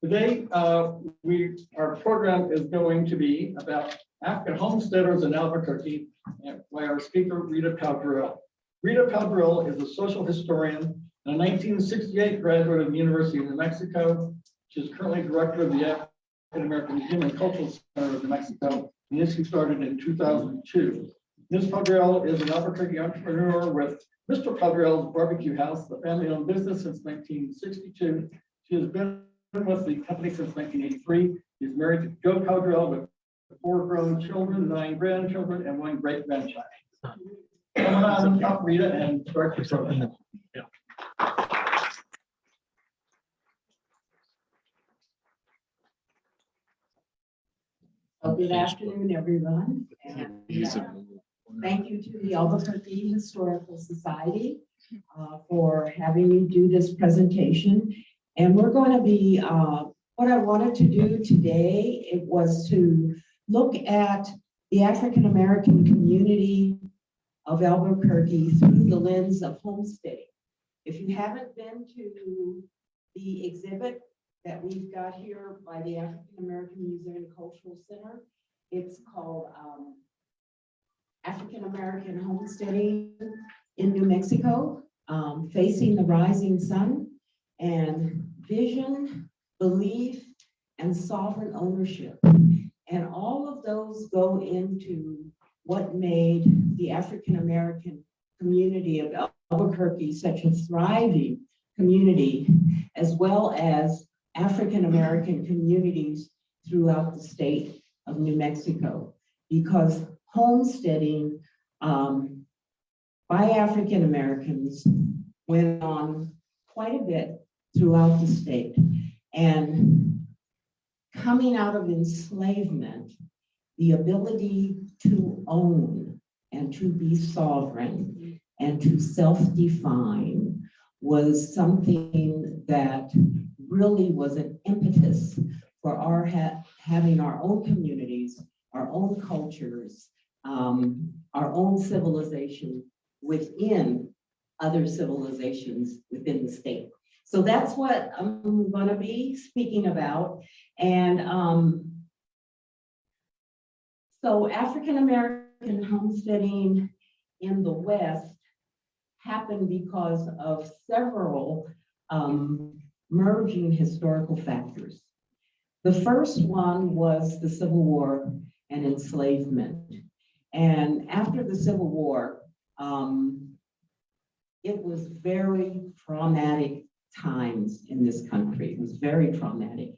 Today, our program is going to be about African homesteaders in Albuquerque by our speaker, Rita Powdrell. Rita Powdrell is a social historian and a 1968 graduate of the University of New Mexico. She is currently director of the African American Museum and Cultural Center of New Mexico, and this started in 2002. Ms. Powdrell is an Albuquerque entrepreneur with Mr. Powdrell's Barbecue House, the family-owned business since 1962. She has been with the company since 1983. She's married to Joe Powdrell with 4 grown children, 9 grandchildren, and 1 great-grandchild. Come on up, Rita, and start your program. Well, good afternoon, everyone. And, thank you to the Albuquerque Historical Society for having me do this presentation. And we're going to be, what I wanted to do today, it was to look at the African American community of Albuquerque through the lens of homesteading. If you haven't been to the exhibit that we've got here by the African American Museum and Cultural Center, it's called African American Homesteading in New Mexico, Facing the Rising Sun, and Vision, Belief, and Sovereign Ownership. And all of those go into what made the African American community of Albuquerque such a thriving community, as well as African American communities throughout the state of New Mexico, because homesteading by African Americans went on quite a bit throughout the state. And coming out of enslavement, the ability to own and to be sovereign and to self-define was something that really was an impetus for our having our own communities, our own cultures, our own civilization within other civilizations within the state. So that's what I'm going to be speaking about. And so African American homesteading in the West happened because of several merging historical factors. The first one was the Civil War and enslavement. And after the Civil War, it was very traumatic times in this country. It was very traumatic.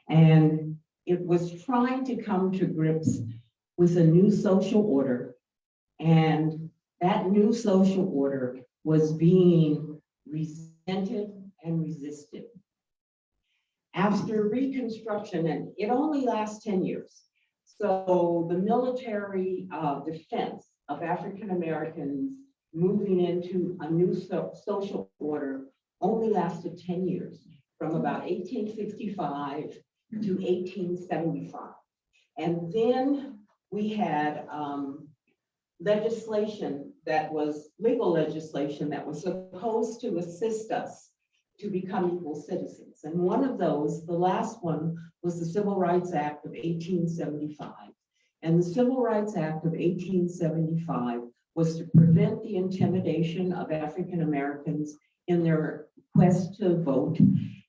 And it was trying to come to grips with a new social order. And that new social order was being resented and resisted. After Reconstruction, and it only lasts 10 years. So the military defense of African Americans moving into a new social order only lasted 10 years, from about 1865 to 1875. And then we had legislation that was legal legislation that was supposed to assist us to become equal citizens. And one of those, the last one, was the Civil Rights Act of 1875. And the Civil Rights Act of 1875 was to prevent the intimidation of African Americans in their quest to vote.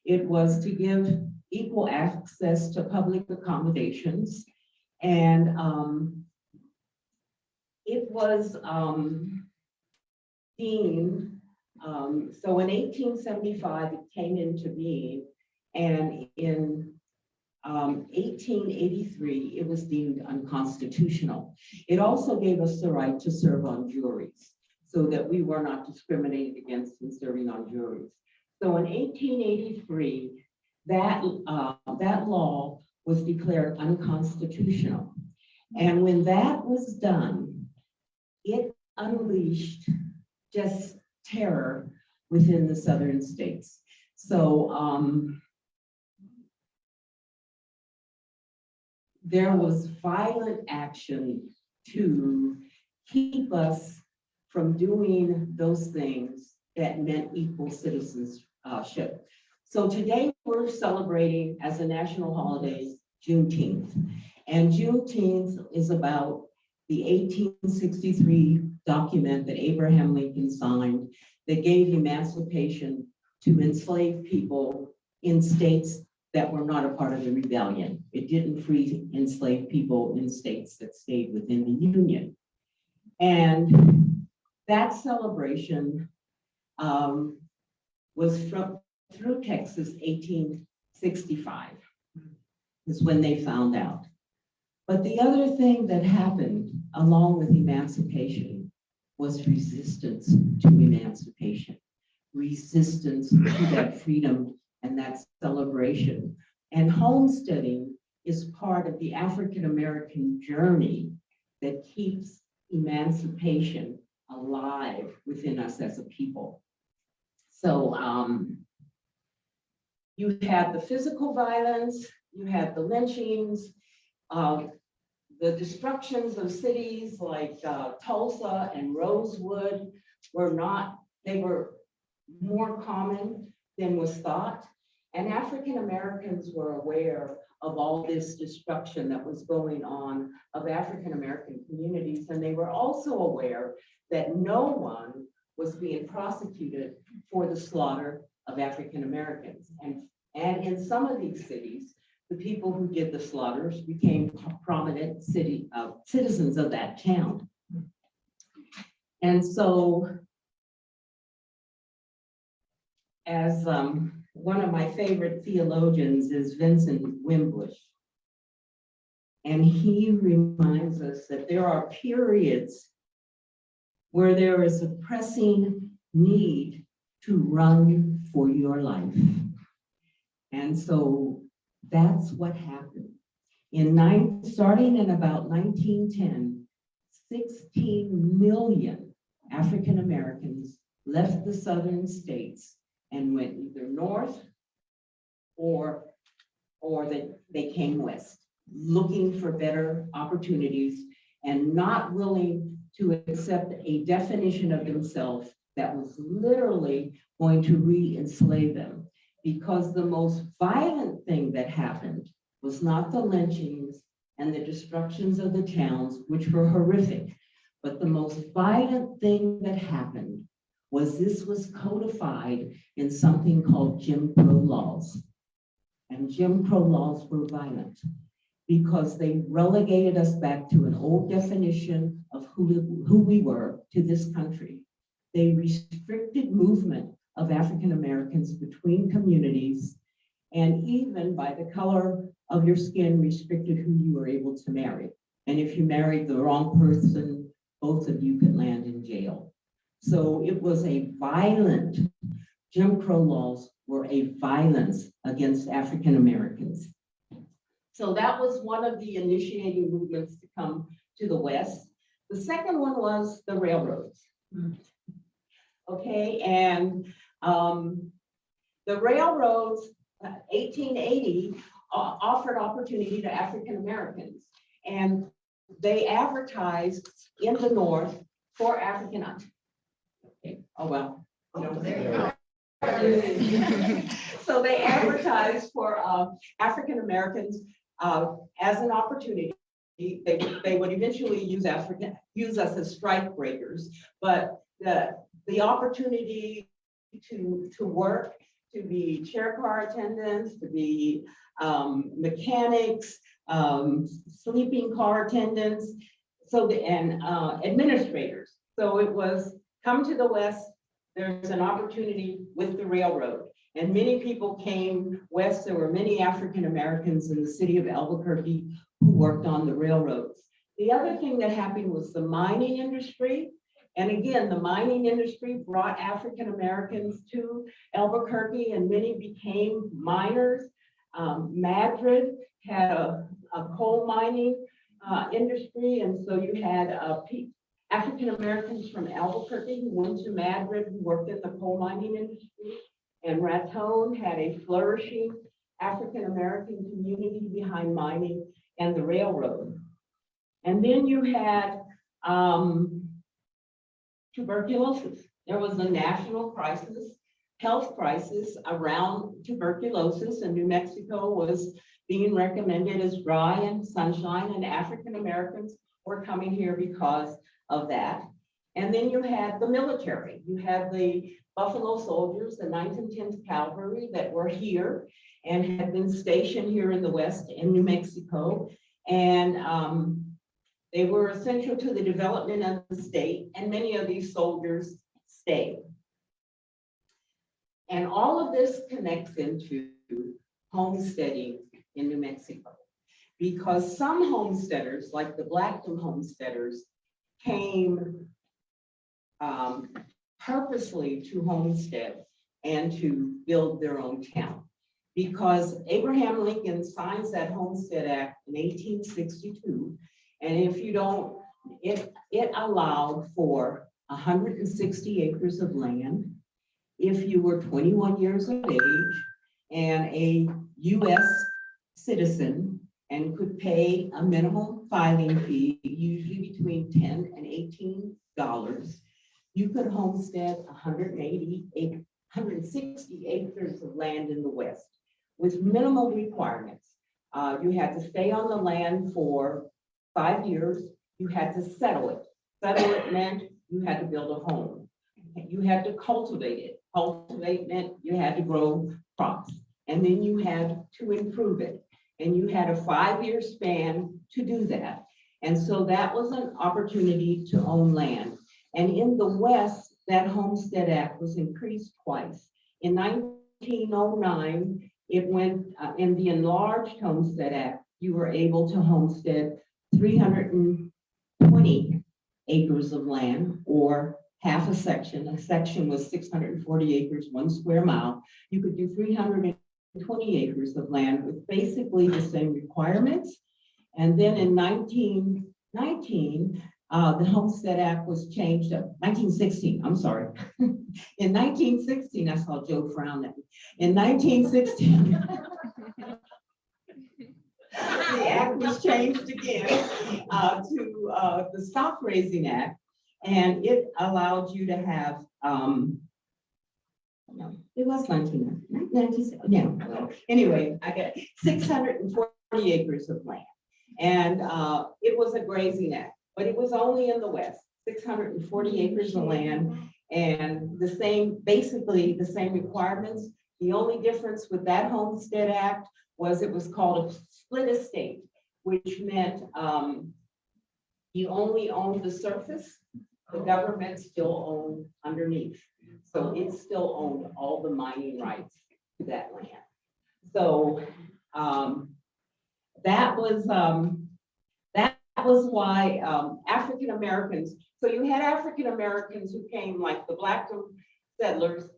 It was to give equal access to public accommodations. And it was deemed, so in 1875, it came into being, and in 1883, it was deemed unconstitutional. It also gave us the right to serve on juries, so that we were not discriminated against in serving on juries. So in 1883, that law was declared unconstitutional. And when that was done, it unleashed just terror within the southern states. So there was violent action to keep us from doing those things that meant equal citizenship. So today we're celebrating as a national holiday Juneteenth. And Juneteenth is about the 1863 document that Abraham Lincoln signed that gave emancipation to enslaved people in states that were not a part of the rebellion. It didn't free enslaved people in states that stayed within the Union. And that celebration was through Texas 1865 is when they found out. But the other thing that happened along with emancipation was resistance to emancipation, resistance to that freedom and that celebration. And homesteading is part of the African-American journey that keeps emancipation alive within us as a people. So you had the physical violence, you had the lynchings, the destructions of cities like Tulsa and Rosewood they were more common than was thought. And African Americans were aware of all this destruction that was going on of African American communities. And they were also aware that no one was being prosecuted for the slaughter of African Americans. And in some of these cities, the people who did the slaughters became prominent citizens of that town. And so, as one of my favorite theologians is Vincent Wimbush, and he reminds us that there are periods where there is a pressing need to run for your life. And so that's what happened. Starting in about 1910, 16 million African Americans left the southern states and went either north or they came west, looking for better opportunities and not willing to accept a definition of themselves that was literally going to re-enslave them. Because the most violent thing that happened was not the lynchings and the destructions of the towns, which were horrific, but the most violent thing that happened was this was codified in something called Jim Crow laws. And Jim Crow laws were violent because they relegated us back to an old definition of who we were to this country. They restricted movement of African Americans between communities, and even by the color of your skin restricted who you were able to marry. And if you married the wrong person, both of you could land in jail. So it was a violent, Jim Crow laws were a violence against African Americans. So that was one of the initiating movements to come to the West. The second one was the railroads. Okay, and the railroads, 1880, offered opportunity to African Americans, and they advertised in the North for African. Okay, oh well. There you go. So they advertised for African Americans as an opportunity. They would eventually use us as strike breakers, but the opportunity to work, to be chair car attendants, to be mechanics, sleeping car attendants, and administrators. So it was come to the West. There's an opportunity with the railroad, and many people came west. There were many African Americans in the city of Albuquerque who worked on the railroads. The other thing that happened was the mining industry. And again, the mining industry brought African Americans to Albuquerque, and many became miners. Madrid had a coal mining industry, and so you had African Americans from Albuquerque who went to Madrid who worked in the coal mining industry. And Raton had a flourishing African American community behind mining and the railroad. And then you had tuberculosis. There was a national crisis health crisis around tuberculosis, and New Mexico was being recommended as dry and sunshine, and African Americans were coming here because of that. And then you had the military. You had the Buffalo Soldiers, the 9th and 10th Cavalry that were here and had been stationed here in the West in New Mexico. And they were essential to the development of the state, and many of these soldiers stayed. And all of this connects into homesteading in New Mexico, because some homesteaders, like the Blackton homesteaders, came purposely to homestead and to build their own town. Because Abraham Lincoln signs that Homestead Act in 1862, and if you don't, it allowed for 160 acres of land if you were 21 years of age and a U.S. citizen and could pay a minimum filing fee, usually between $10 and $18. You could homestead 160 acres of land in the West with minimal requirements. You had to stay on the land for 5 years. You had to settle it. Settle it meant you had to build a home. You had to cultivate it. Cultivate meant you had to grow crops. And then you had to improve it. And you had a 5-year span to do that. And so that was an opportunity to own land. And in the West, that Homestead Act was increased twice. In 1909, it went in the enlarged Homestead Act, you were able to homestead 320 acres of land, or half a section. A section was 640 acres, 1 square mile. You could do 320 acres of land with basically the same requirements. And then in 1919, the Homestead Act was changed, 1916, I'm sorry. In 1916, I saw Joe frown at me. In 1916, the act was changed again to the Stock Raising Act, and it allowed you to have, no, it was 1996, no, well, anyway, I got 640 acres of land. And it was a grazing act, but it was only in the West, 640 acres of land, and the same, basically the same requirements. The only difference with that Homestead Act was it was called a split estate, which meant you only owned the surface, the government still owned underneath. So it still owned all the mining rights to that land. So that was why African Americans. So you had African Americans who came, like the Blackton settlers.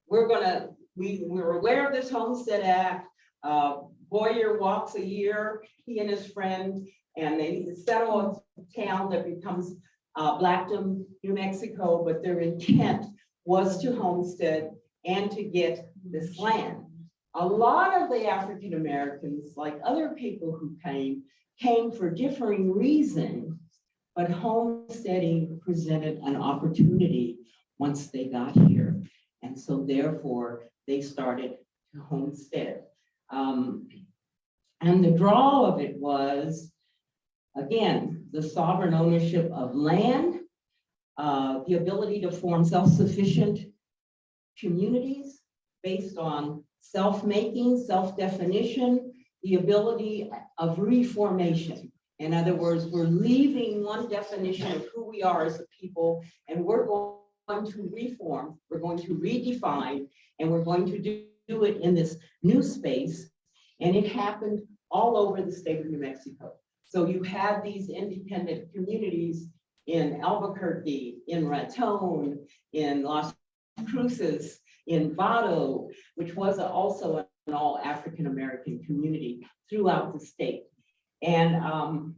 We were aware of this Homestead Act. Boyer walks a year, he and his friend, and they settle a town that becomes Blackton, New Mexico, but their intent was to homestead and to get this land. A lot of the African Americans, like other people who came for differing reasons, but homesteading presented an opportunity once they got here. And so therefore, they started to homestead. And the draw of it was, again, the sovereign ownership of land, the ability to form self-sufficient communities based on self-making, self-definition, the ability of reformation. In other words, we're leaving one definition of who we are as a people, and we're going to reform, we're going to redefine, and we're going to do it in this new space. And it happened all over the state of New Mexico. So you had these independent communities in Albuquerque, in Raton, in Las Cruces, in Vado, which was also an all African American community throughout the state. And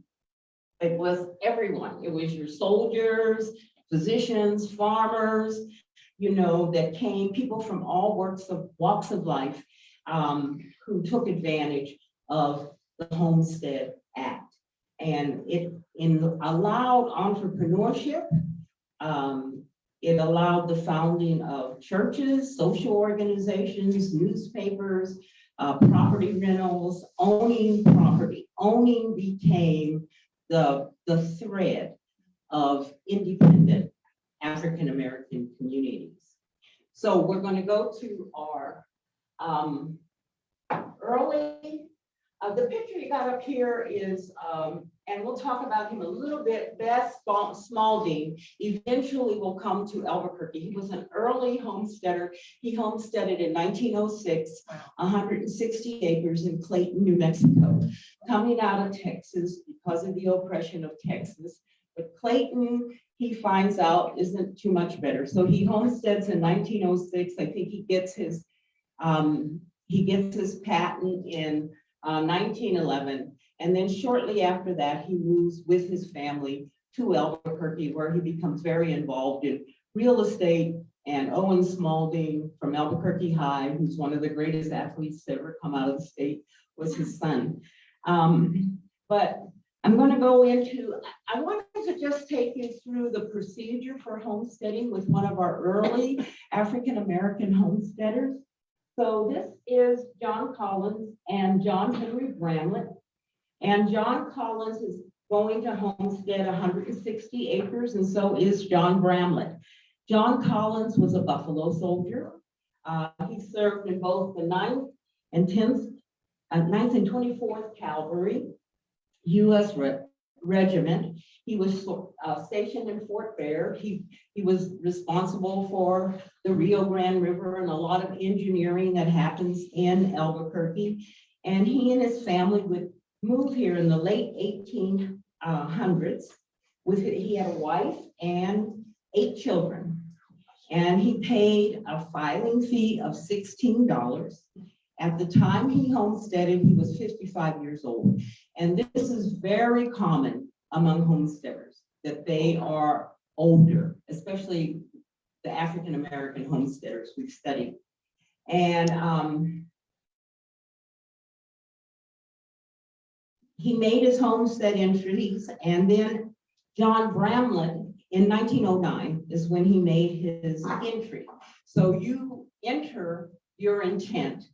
it was everyone. It was your soldiers, physicians, farmers, you know, that came, people from all walks of life who took advantage of the Homestead Act. And it allowed entrepreneurship. It allowed the founding of churches, social organizations, newspapers, property rentals, owning property. Owning became the thread of independent African-American communities. So we're going to go to our early, the picture you got up here is, and we'll talk about him a little bit, Bess Spalding eventually will come to Albuquerque. He was an early homesteader. He homesteaded in 1906, 160 acres in Clayton, New Mexico, coming out of Texas because of the oppression of Texas. But Clayton, he finds out, isn't too much better. So he homesteads in 1906. I think he gets his patent in 1911. And then shortly after that, he moves with his family to Albuquerque, where he becomes very involved in real estate. And Owen Spalding from Albuquerque High, who's one of the greatest athletes to ever come out of the state, was his son. But I'm going to go into, I wanted to just take you through the procedure for homesteading with one of our early African-American homesteaders. So this is John Collins and John Henry Bramlett. And John Collins is going to homestead 160 acres, and so is John Bramlett. John Collins was a Buffalo soldier. He served in both the 9th and 24th Cavalry U.S. Regiment. He was stationed in Fort Bear. He was responsible for the Rio Grande River and a lot of engineering that happens in Albuquerque. And he and his family would move here in the late 1800s. He had a wife and 8 children. And he paid a filing fee of $16. At the time he homesteaded, he was 55 years old. And this is very common among homesteaders, that they are older, especially the African-American homesteaders we've studied. And he made his homestead entries, and then John Bramlett in 1909 is when he made his entry. So you enter your intent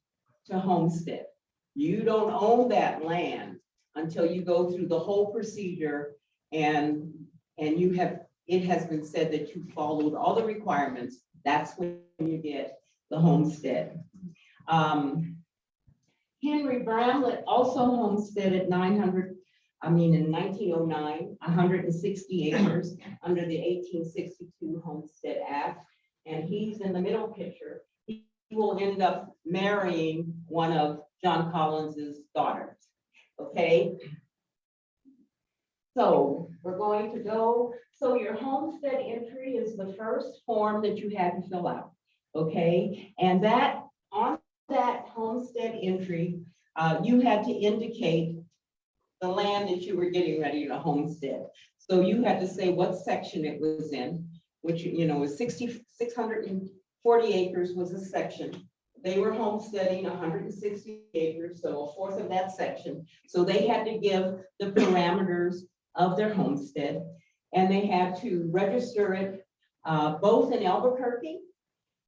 to homestead. You don't own that land until you go through the whole procedure, and it has been said that you followed all the requirements. That's when you get the homestead. Henry Bramlett also homesteaded in 1909, 160 acres under the 1862 Homestead Act. And he's in the middle picture. He will end up marrying one of John Collins's daughters. Okay. So we're going to go. So your homestead entry is the first form that you had to fill out. Okay. And that on that homestead entry, you had to indicate the land that you were getting ready to homestead. So you had to say what section it was in, which, was 640 acres was a section. They were homesteading 160 acres, so a fourth of that section. So they had to give the parameters of their homestead, and they had to register it both in Albuquerque.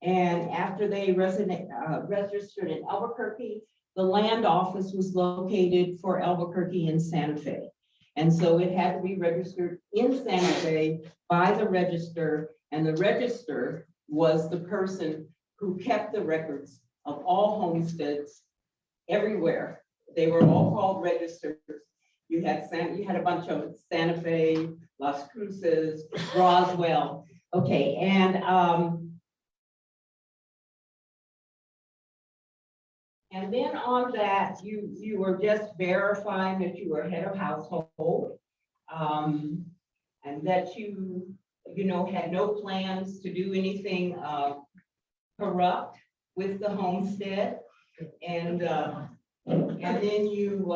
And after they registered in Albuquerque, the land office was located for Albuquerque in Santa Fe. And so it had to be registered in Santa Fe by the register, and the register was the person who kept the records of all homesteads everywhere. They were all called registers. You had a bunch of Santa Fe, Las Cruces, Roswell. Okay, and then on that, you were just verifying that you were head of household, and that you had no plans to do anything corrupt with the homestead, and then you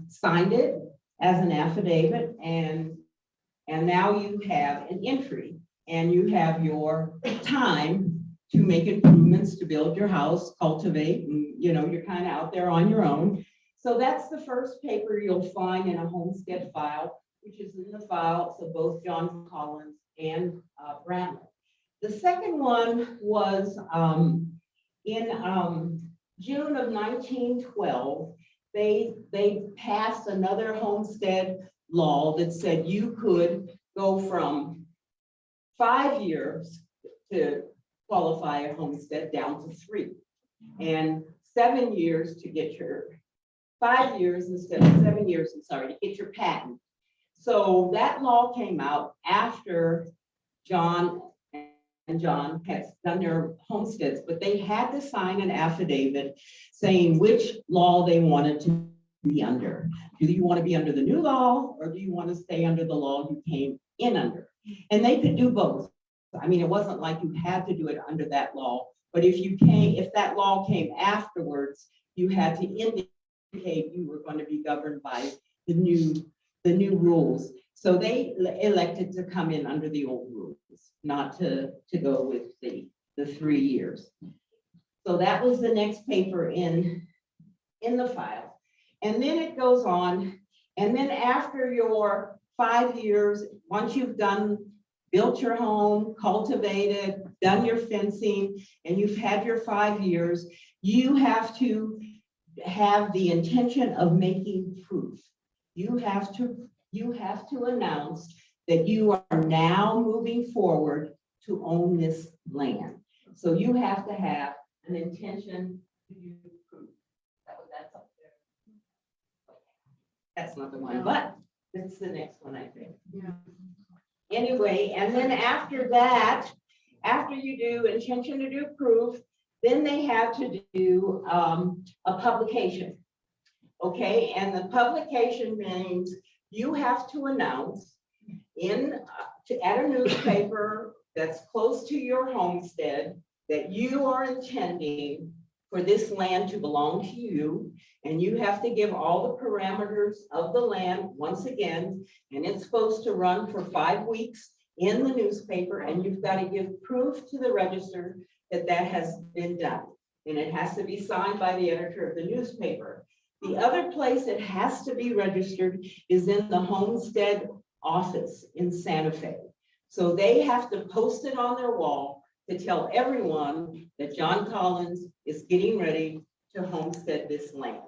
signed it as an affidavit, and now you have an entry, and you have your time to make improvements, to build your house, cultivate, and you're kind of out there on your own. So that's the first paper you'll find in a homestead file, which is in the files of both John Collins and Bramlett. The second one was in June of 1912. They passed another homestead law that said you could go from 5 years to qualify a homestead down to 3, and 7 years to get your 5 years instead of 7 years, I'm sorry, to get your patent. So that law came out after John and John had done their homesteads, but they had to sign an affidavit saying which law they wanted to be under. Do you want to be under the new law, or do you want to stay under the law you came in under? And they could do both. I mean, it wasn't like you had to do it under that law, but if that law came afterwards, you had to indicate you were going to be governed by the new rules. So they elected to come in under the old rules, not to go with the 3 years. So that was the next paper in the file. And then it goes on. And then after your 5 years, once you've built your home, cultivated, done your fencing, and you've had your 5 years, you have to have the intention of making proof. You have to announce that you are now moving forward to own this land. So you have to have an intention to do proof. That's up there. That's not the one, but that's the next one, I think. Yeah. Anyway, and then after that, after you do intention to do proof, then they have to do a publication. Okay, and the publication means you have to announce at a newspaper that's close to your homestead that you are intending for this land to belong to you, and you have to give all the parameters of the land once again, and it's supposed to run for 5 weeks in the newspaper, and you've got to give proof to the register that that has been done, and it has to be signed by the editor of the newspaper. The other place it has to be registered is in the homestead office in Santa Fe. So they have to post it on their wall to tell everyone that John Collins is getting ready to homestead this land.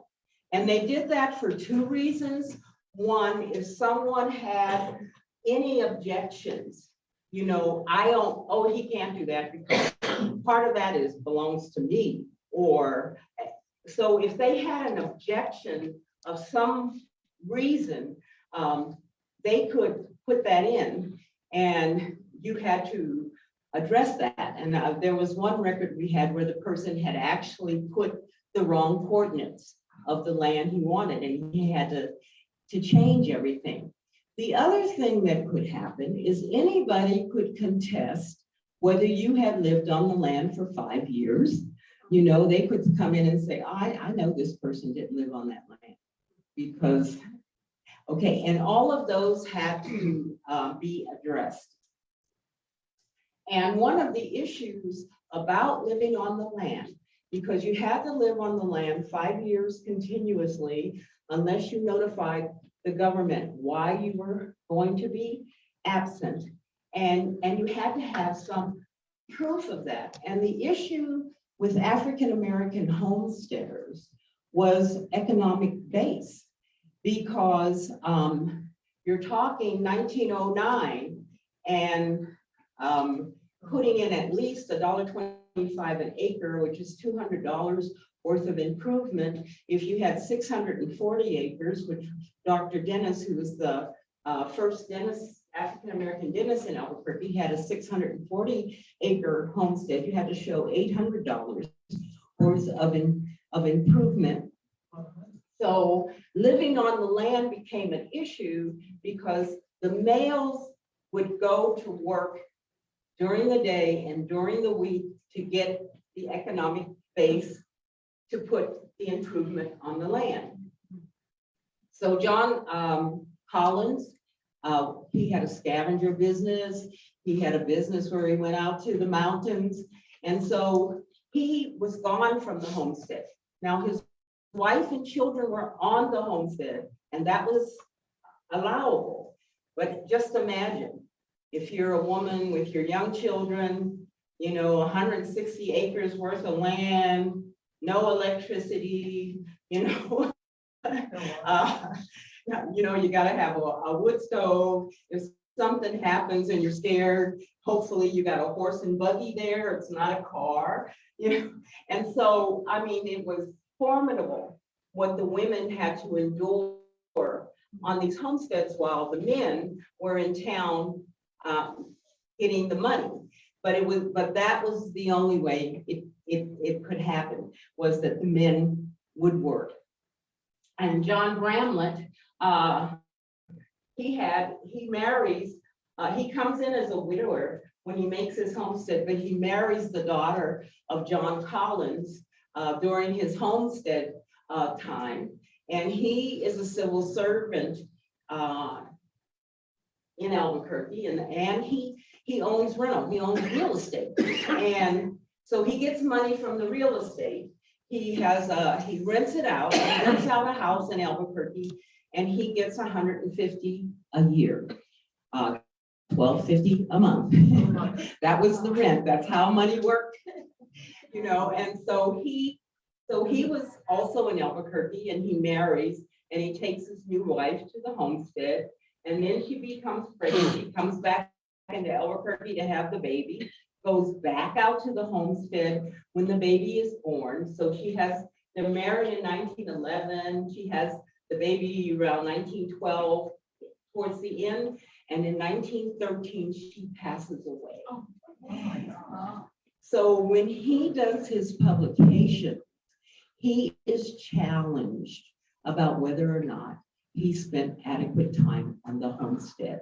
And they did that for 2 reasons. One, if someone had any objections, he can't do that because part of that belongs to me. Or so if they had an objection of some reason, they could put that in, and you had to address that. And there was one record we had where the person had actually put the wrong coordinates of the land he wanted, and he had to change everything. The other thing that could happen is anybody could contest whether you had lived on the land for 5 years. They could come in and say, I know this person didn't live on that land because, okay, and all of those had to be addressed. And one of the issues about living on the land, because you had to live on the land 5 years continuously unless you notified the government why you were going to be absent, and you had to have some proof of that. And the issue with African-American homesteaders was economic base, because you're talking 1909 and putting in at least $1.25 an acre, which is $200 worth of improvement. If you had 640 acres, which Dr. Dennis, who was the first African-American dentist in Albuquerque, had a 640-acre homestead, you had to show $800 worth of improvement. So living on the land became an issue because the males would go to work during the day and during the week to get the economic base to put the improvement on the land. So John Collins, he had a scavenger business. He had a business where he went out to the mountains. And so he was gone from the homestead. Now his wife and children were on the homestead, and that was allowable. But just imagine if you're a woman with your young children 160 acres worth of land, no electricity, uh, you gotta have a wood stove. If something happens and you're scared, hopefully you got a horse and buggy there, it's not a car, And so, I mean, it was formidable what the women had to endure on these homesteads while the men were in town getting the money. But that was the only way it could happen, was that the men would work. And John Bramlett, he marries, he comes in as a widower when he makes his homestead, but he marries the daughter of John Collins during his homestead time. And he is a civil servant in Albuquerque, and he owns rental, he owns real estate. And so he gets money from the real estate. He rents it out, he rents out a house in Albuquerque, and he gets $150 a year, $12.50 a month. That was the rent, that's how money worked, and so he was also in Albuquerque, and he marries, and he takes his new wife to the homestead, and then she becomes pregnant. She comes back into Albuquerque to have the baby, goes back out to the homestead when the baby is born. So they're married in 1911. She has the baby around 1912 towards the end. And in 1913, she passes away. Oh my God. So when he does his publication, he is challenged about whether or not he spent adequate time on the homestead.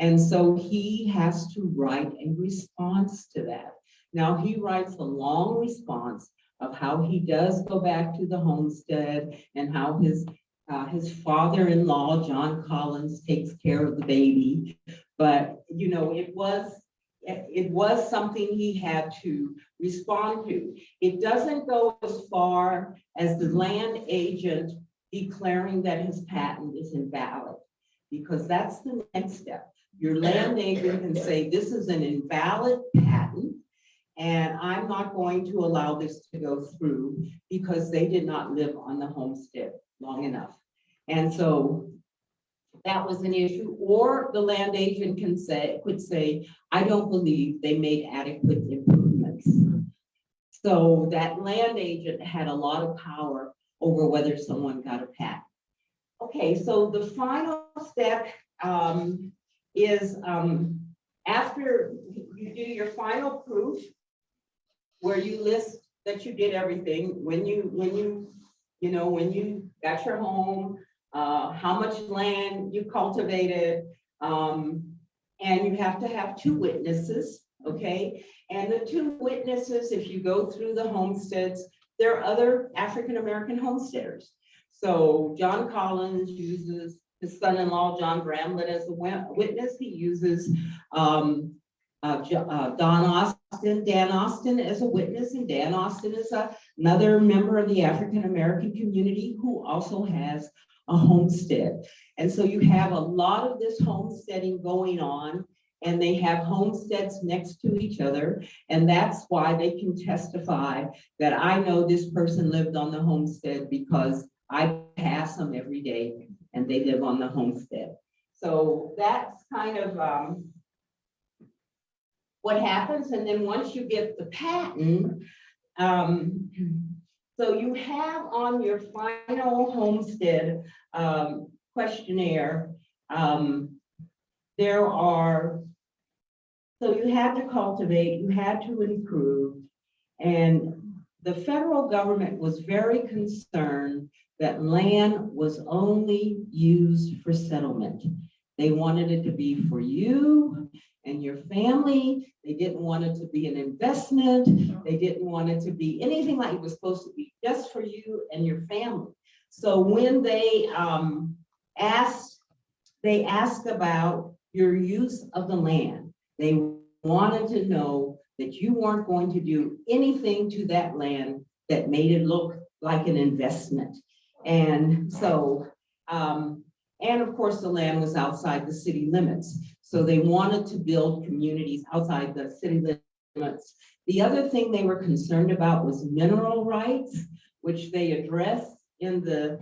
And so he has to write in response to that. Now he writes a long response of how he does go back to the homestead and how his father-in-law, John Collins, takes care of the baby. But, it was something he had to respond to. It doesn't go as far as the land agent declaring that his patent is invalid, because that's the next step. Your land agent can say, this is an invalid patent, and I'm not going to allow this to go through because they did not live on the homestead long enough. And so that was an issue. Or the land agent could say, I don't believe they made adequate improvements. So that land agent had a lot of power over whether someone got a patent. Okay, so the final step is after you do your final proof, where you list that you did everything, when you got your home, how much land you cultivated, and you have to have two witnesses, okay? And the two witnesses, if you go through the homesteads, there are other African-American homesteaders. So John Collins uses his son-in-law, John Bramlett, as a witness. He uses Dan Austin as a witness, and Dan Austin is another member of the African-American community who also has a homestead. And so you have a lot of this homesteading going on, and they have homesteads next to each other. And that's why they can testify that I know this person lived on the homestead because I pass them every day and they live on the homestead. So that's kind of what happens. And then once you get the patent, so you have on your final homestead questionnaire, so you had to cultivate, you had to improve, and the federal government was very concerned that land was only used for settlement. They wanted it to be for you and your family. They didn't want it to be an investment. They didn't want it to be anything like it was supposed to be, just for you and your family. So when they asked about your use of the land, they wanted to know that you weren't going to do anything to that land that made it look like an investment. And so, and of course, the land was outside the city limits. So they wanted to build communities outside the city limits. The other thing they were concerned about was mineral rights, which they addressed in the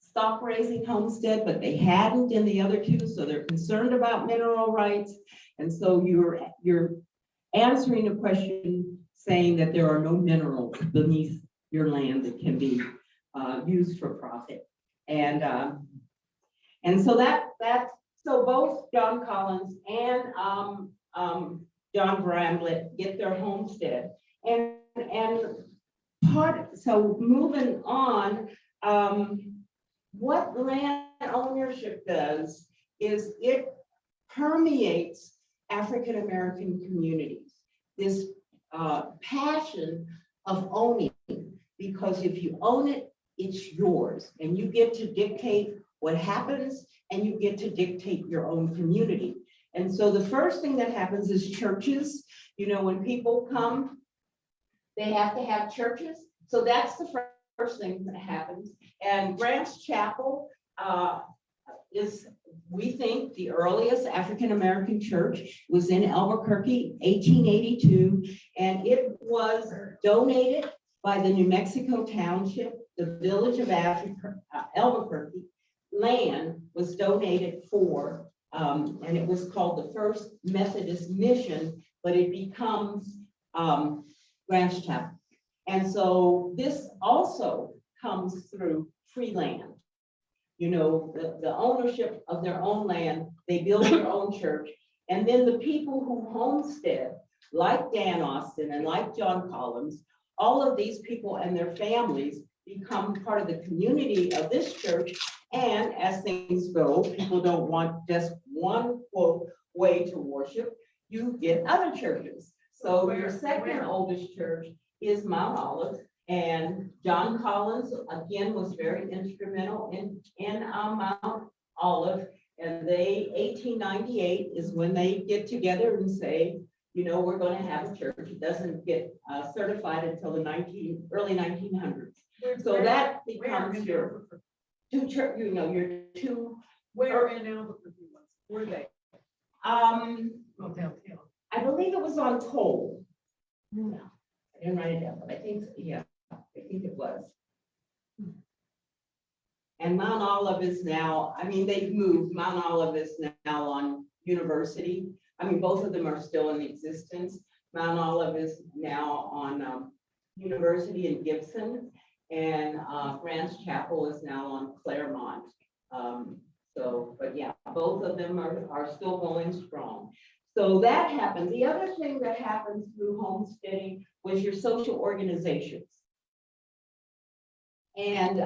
stock raising homestead, but they hadn't in the other two. So they're concerned about mineral rights. And so you're answering a question saying that there are no minerals beneath your land that can be used for profit. And so both John Collins and John Bramlett get their homestead. So moving on, what land ownership does is it permeates African-American communities. This passion of owning, because if you own it, it's yours, and you get to dictate what happens, and you get to dictate your own community. And so the first thing that happens is churches. You know, when people come, they have to have churches. So that's the first thing that happens. And Grant's Chapel is, we think, the earliest African-American church. It was in Albuquerque, 1882, and it was donated by the New Mexico Township, the village of Albuquerque. Land was donated for, and it was called the First Methodist Mission, but it becomes Grant's Chapel. And so this also comes through free land. You know, the ownership of their own land, they build their own church. And then the people who homestead, like Dan Austin and like John Collins, all of these people and their families become part of the community of this church. And as things go, people don't want just one quote way to worship. You get other churches. So your second oldest church is Mount Olive, and John Collins again was very instrumental in Mount Olive. And 1898 is when they get together and say, you know, we're going to have a church. It doesn't get certified until the early 1900s. So that becomes your two church. You know, your two. Where in Albuquerque were they? I believe it was on Cole. No, I didn't write it down, but I think, yeah, I think it was. And Mount Olive is now, I mean, they've moved. Mount Olive is now on University. I mean, both of them are still in existence. Mount Olive is now on University in Gibson, and Grant's Chapel is now on Claremont. But yeah, both of them are still going strong. So that happened. The other thing that happens through homesteading was your social organizations. And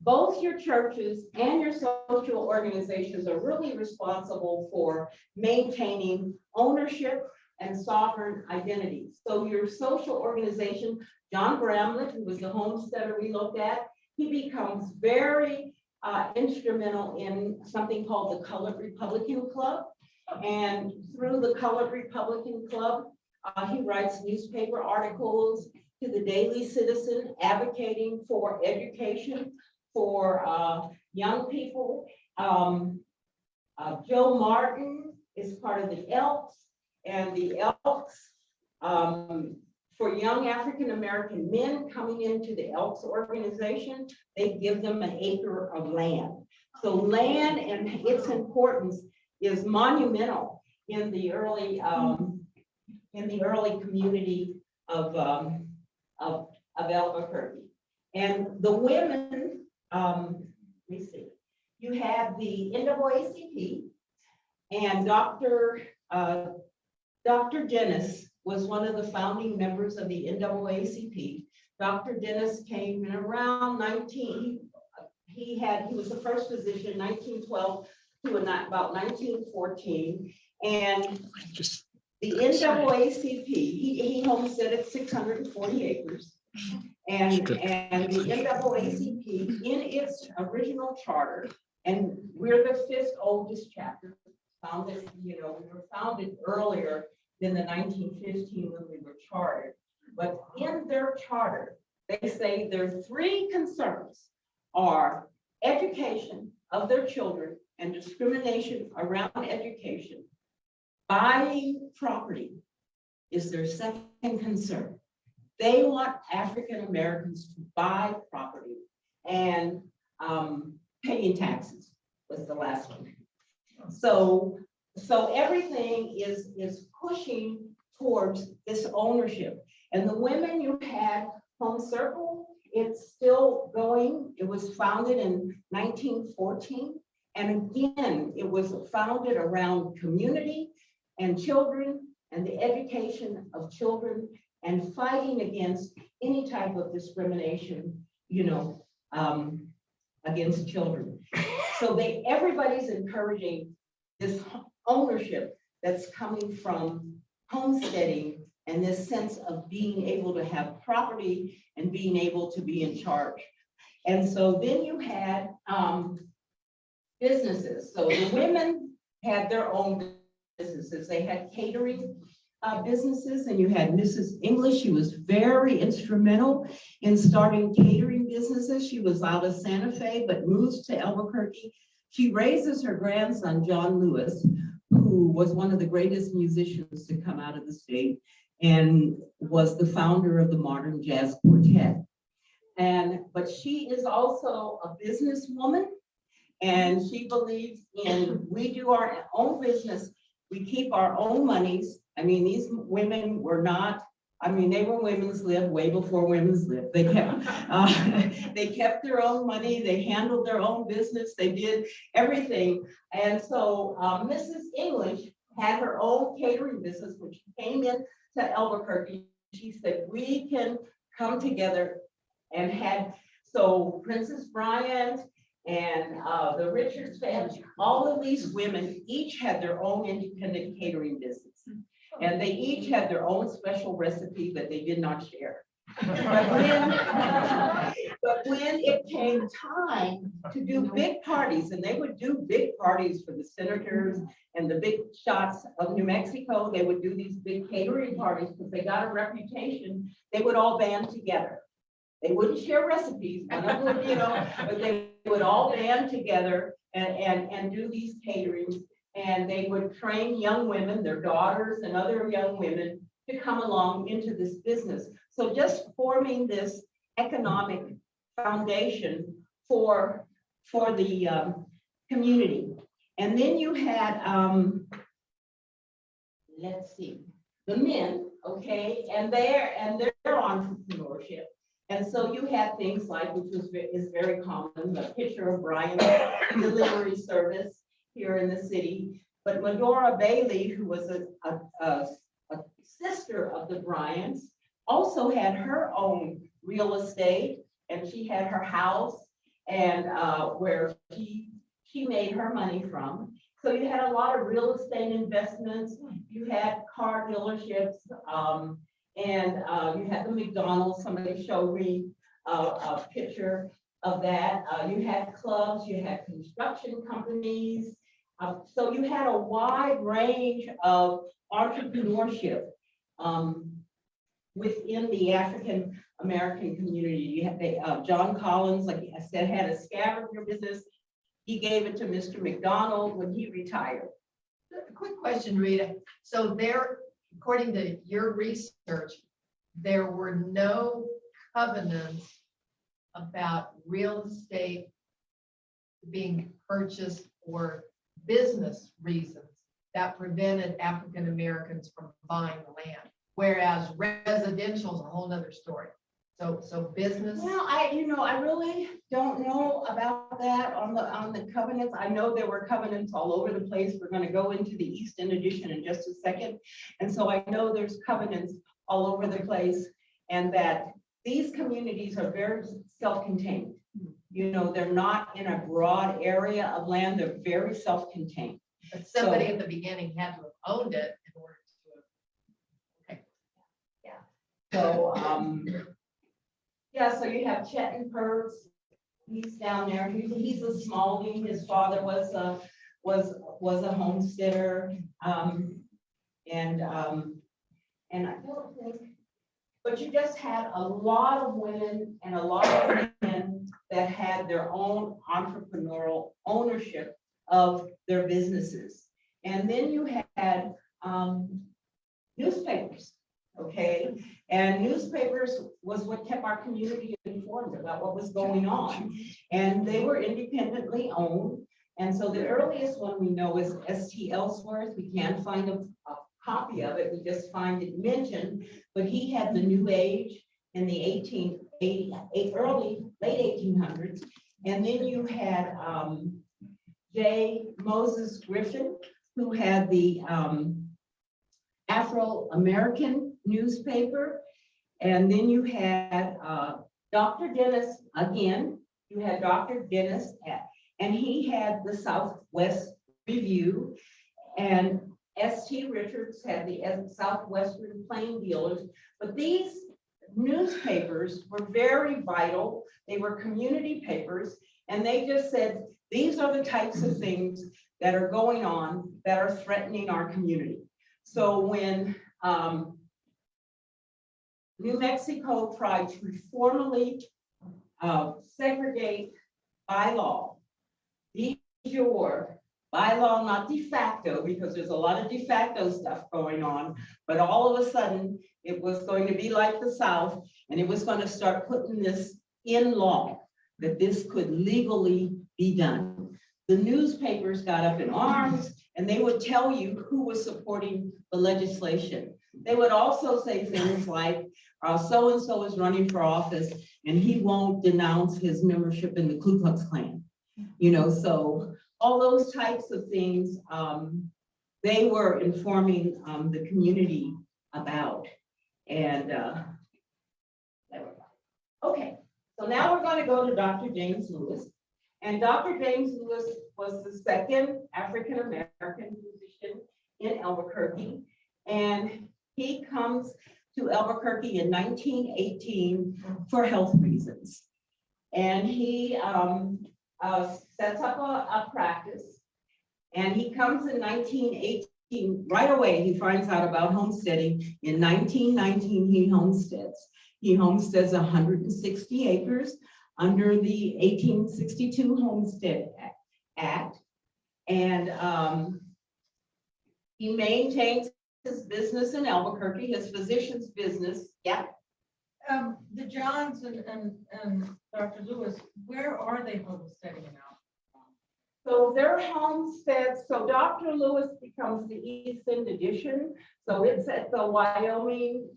both your churches and your social organizations are really responsible for maintaining ownership and sovereign identity. So your social organization, John Bramlett, who was the homesteader we looked at, he becomes very instrumental in something called the Colored Republican Club. And through the Colored Republican Club, he writes newspaper articles to the Daily Citizen advocating for education for young people. Joe Martin is part of the Elks, and the Elks, for young African-American men coming into the Elks organization, they give them an acre of land. So land and its importance is monumental in the early community of Albuquerque. And the women, let me see, you have the NAACP, and Dr. Dennis was one of the founding members of the NAACP. Dr. Dennis came in around he was the first physician, 1912 to about 1914. And the NAACP, he homesteaded 640 acres. And the NAACP, in its original charter, and we're the 5th oldest chapter, founded, you know, we were founded earlier than the 1915 when we were chartered. But in their charter, they say their 3 concerns are education of their children and discrimination around education buying property is their second concern. They want African Americans to buy property and paying taxes was the last one. So everything is pushing towards this ownership. And the women you had, Home Circle, it's still going. It was founded in 1914. And again, it was founded around community and children and the education of children and fighting against any type of discrimination, against children. So everybody's encouraging this ownership that's coming from homesteading and this sense of being able to have property and being able to be in charge. And so then you had businesses. So the women had their own businesses. They had catering businesses, and you had Mrs. English. She was very instrumental in starting catering businesses. She was out of Santa Fe, but moves to Albuquerque. She raises her grandson, John Lewis, who was one of the greatest musicians to come out of the state and was the founder of the Modern Jazz Quartet. But she is also a businesswoman, and she believes in, we do our own business, we keep our own monies. I mean, these women were not, they were women's lib way before women's lib. They kept their own money, they handled their own business, they did everything. And so Mrs. English had her own catering business, when she came in to Albuquerque. She said, we can come together and so Princess Bryant and the Richards family, all of these women each had their own independent catering business. And they each had their own special recipe that they did not share. But when it came time to do big parties, and they would do big parties for the senators and the big shots of New Mexico, they would do these big catering parties because they got a reputation. They would all band together. They wouldn't share recipes, none of them, but they would all band together and do these caterings. And they would train young women, their daughters and other young women, to come along into this business. So just forming this economic foundation for the community. And then you had, the men, okay, and their entrepreneurship. And so you had things like, which is very common, the picture of Brian's delivery service here in the city. But Medora Bailey, who was a sister of the Bryants, also had her own real estate, and she had her house and where she made her money from. So you had a lot of real estate investments. You had car dealerships, and you had the McDonald's. Somebody showed me a picture of that. You had clubs, you had construction companies. So you had a wide range of entrepreneurship within the African American community. You had John Collins, like I said, had a scavenger business. He gave it to Mr. McDonald when he retired. A quick question, Rita. So according to your research, there were no covenants about real estate being purchased for business reasons that prevented African Americans from buying the land, whereas residential is a whole nother story. So business. Well, I really don't know about that on the covenants. I know there were covenants all over the place. We're going to go into the East End edition in just a second. And so I know there's covenants all over the place, and that these communities are very self-contained. They're not in a broad area of land. They're very self-contained. But somebody at the beginning had to have owned it in order to. Okay. Yeah. So, so you have Chet and Kurtz. He's down there. He's a Smalding. His father was a homesteader, and I don't think. But you just had a lot of women and a lot of men that had their own entrepreneurial ownership of their businesses. And then you had newspapers, okay? And newspapers was what kept our community informed about what was going on. And they were independently owned. And so the earliest one we know is S.T. Ellsworth. We can't find a copy of it. We just find it mentioned, but he had the New Age in the late 1800s. And then you had J. Moses Griffin, who had the Afro-American newspaper. And then you had Dr. Dennis, again, you had Dr. Dennis, and he had the Southwest Review. And S.T. Richards had the Southwestern Plain Dealers. But these newspapers were very vital. They were community papers, and they just said, these are the types of things that are going on that are threatening our community. So when New Mexico tried to formally segregate by law, de jure, by law, not de facto, because there's a lot of de facto stuff going on, but all of a sudden it was going to be like the South, and it was going to start putting this in law, that this could legally be done. The newspapers got up in arms, and they would tell you who was supporting the legislation. They would also say things like, so-and-so is running for office, and he won't denounce his membership in the Ku Klux Klan. You know, so all those types of things, they were informing the community about. And okay, so now we're going to go to Dr. James Lewis. And Dr. James Lewis was the second African-American physician in Albuquerque. And he comes to Albuquerque in 1918 for health reasons. And he sets up a practice. And he comes in 1918, right away, he finds out about homesteading. In 1919, he homesteads. He homesteads 160 acres under the 1862 Homestead Act. And he maintains his business in Albuquerque, his physician's business. Yeah. The Johns and Dr. Lewis, where are they homesteading now? So their homesteads, so Dr. Lewis becomes the East End edition. So it's at the Wyoming,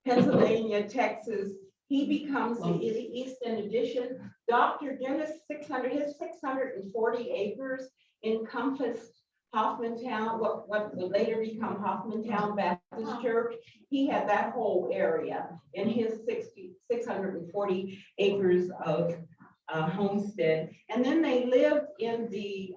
Pennsylvania, Texas. He becomes the East End edition. Dr. Dennis, his 640 acres encompassed Hoffmantown, what would later become Hoffmantown Baptist Church. He had that whole area in his 640 acres of homestead. And then they lived in the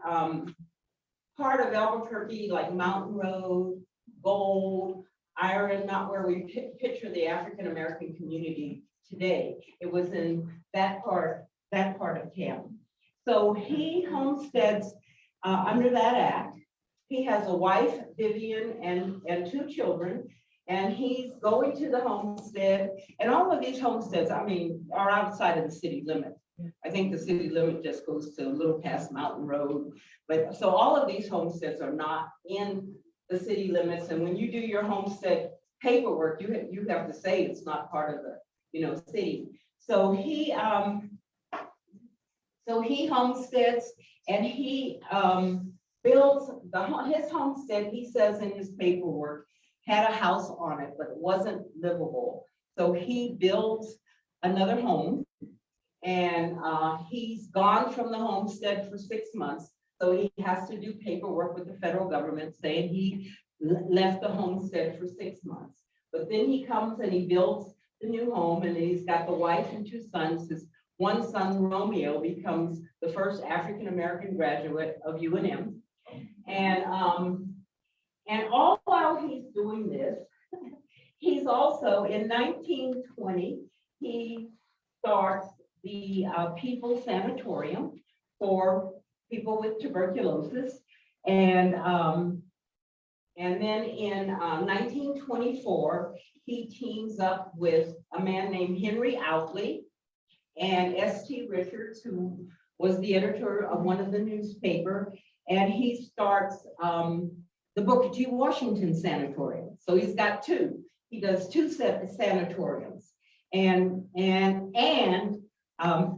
part of Albuquerque, like Mountain Road, Gold, Iron, not where we picture the African-American community today. It was in that part of town. So he homesteads under that act. He has a wife, Vivian, and 2 children, and he's going to the homestead. And all of these homesteads, are outside of the city limit. I think the city limit just goes to a little past Mountain Road. But so all of these homesteads are not in the city limits. And when you do your homestead paperwork, you have to say it's not part of the city. So he homesteads, and he builds his homestead. He says in his paperwork had a house on it, but it wasn't livable. So he builds another home, and he's gone from the homestead for 6 months. So he has to do paperwork with the federal government saying he left the homestead for 6 months. But then he comes and he builds the new home, and he's got the wife and 2 sons. His one son, Romeo, becomes the first African-American graduate of UNM. And all while he's doing this, he's also, in 1920, he starts the People's Sanatorium for people with tuberculosis. And then in 1924, he teams up with a man named Henry Outley and S.T. Richards, who was the editor of one of the newspapers. and he starts the Booker T. Washington Sanatorium. So he's got two. He does two sanatoriums and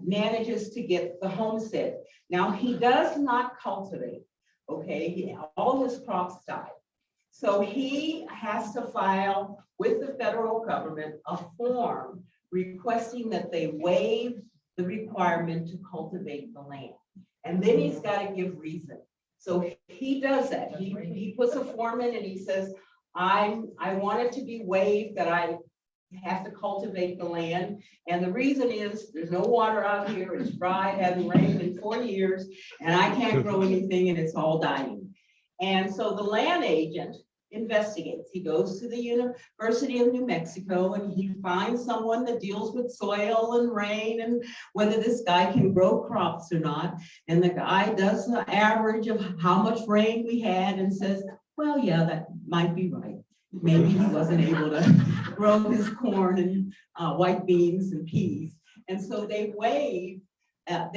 manages to get the homestead. Now, he does not cultivate, okay? All his crops die. So he has to file with the federal government a form requesting that they waive the requirement to cultivate the land. And then he's got to give reason. So he does that. He puts a form in and he says, I want it to be waived that I have to cultivate the land. And the reason is there's no water out here. It's dry, it hasn't rained in 4 years, and I can't grow anything and it's all dying. And so the land agent investigates. He goes to the University of New Mexico and he finds someone that deals with soil and rain and whether this guy can grow crops or not. And the guy does the average of how much rain we had and says, well, yeah, that might be right. Maybe he wasn't able to grow his corn and white beans and peas. And so they waive the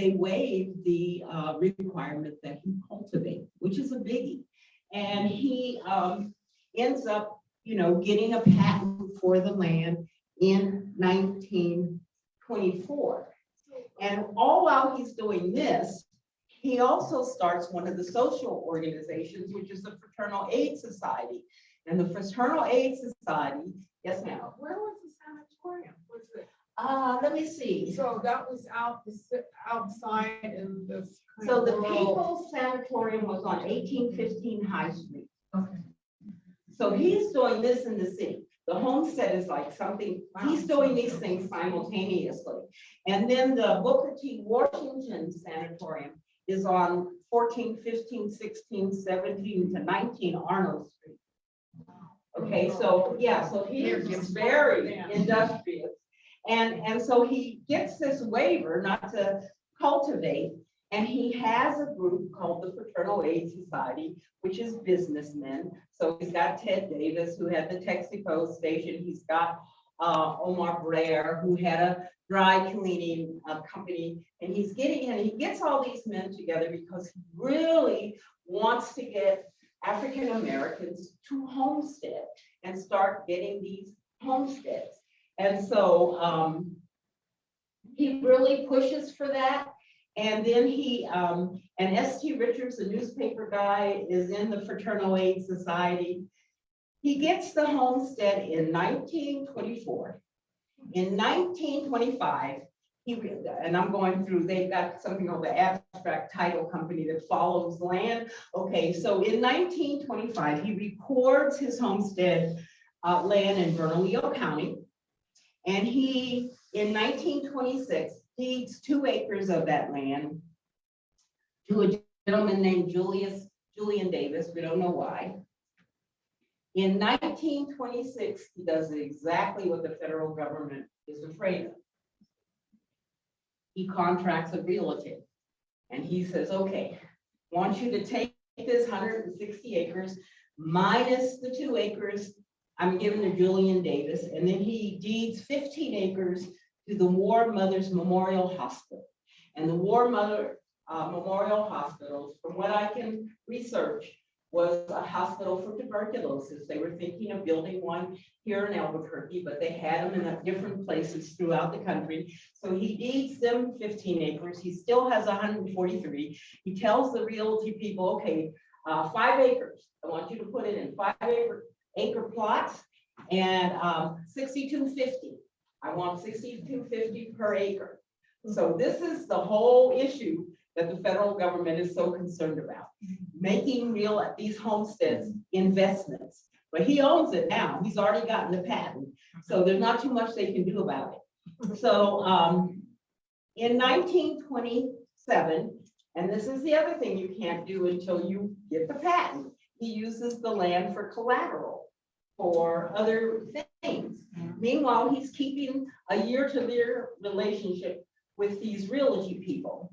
requirement that he cultivate, which is a biggie. And he ends up, getting a patent for the land in 1924. And all while he's doing this, he also starts one of the social organizations, which is the Fraternal Aid Society. And the Fraternal Aid Society, yes, ma'am. Where was the sanatorium? Was it? Let me see. So that was outside in this. So the People's Sanatorium was on 1815 High Street. Okay. So he's doing this in the city. The homestead is like something, he's doing these things simultaneously. And then the Booker T. Washington Sanatorium is on 14, 15, 16, 17 to 19 Arnold Street. Okay, so yeah, so he is very industrious. And so he gets this waiver not to cultivate, and he has a group called the Fraternal Aid Society, which is businessmen. So he's got Ted Davis, who had the Texaco station. He's got Omar Blair, who had a dry cleaning company. And he gets all these men together because he really wants to get African Americans to homestead and start getting these homesteads. And so he really pushes for that. And then and S.T. Richards, the newspaper guy, is in the Fraternal Aid Society. He gets the homestead in 1924. In 1925, and I'm going through, they've got something called the abstract title company that follows land. Okay, so in 1925, he records his homestead land in Bernalillo County. And he, in 1926, deeds 2 acres of that land to a gentleman named Julian Davis. We don't know why. In 1926, he does exactly what the federal government is afraid of. He contracts a realtor and he says, okay, I want you to take this 160 acres minus the 2 acres I'm giving to Julian Davis, and then he deeds 15 acres to the War Mothers Memorial Hospital. And the War Mother Memorial Hospital, from what I can research, was a hospital for tuberculosis. They were thinking of building one here in Albuquerque, but they had them in different places throughout the country. So he deeds them 15 acres. He still has 143. He tells the realty people, okay, 5 acres. I want you to put it in 5 acre plots and 6250. I want 6250 per acre. So this is the whole issue that the federal government is so concerned about, making these homesteads investments. But he owns it now. He's already gotten the patent. So there's not too much they can do about it. So in 1927, and this is the other thing you can't do until you get the patent, he uses the land for collateral for other things. Meanwhile, he's keeping a year-to-year relationship with these realty people.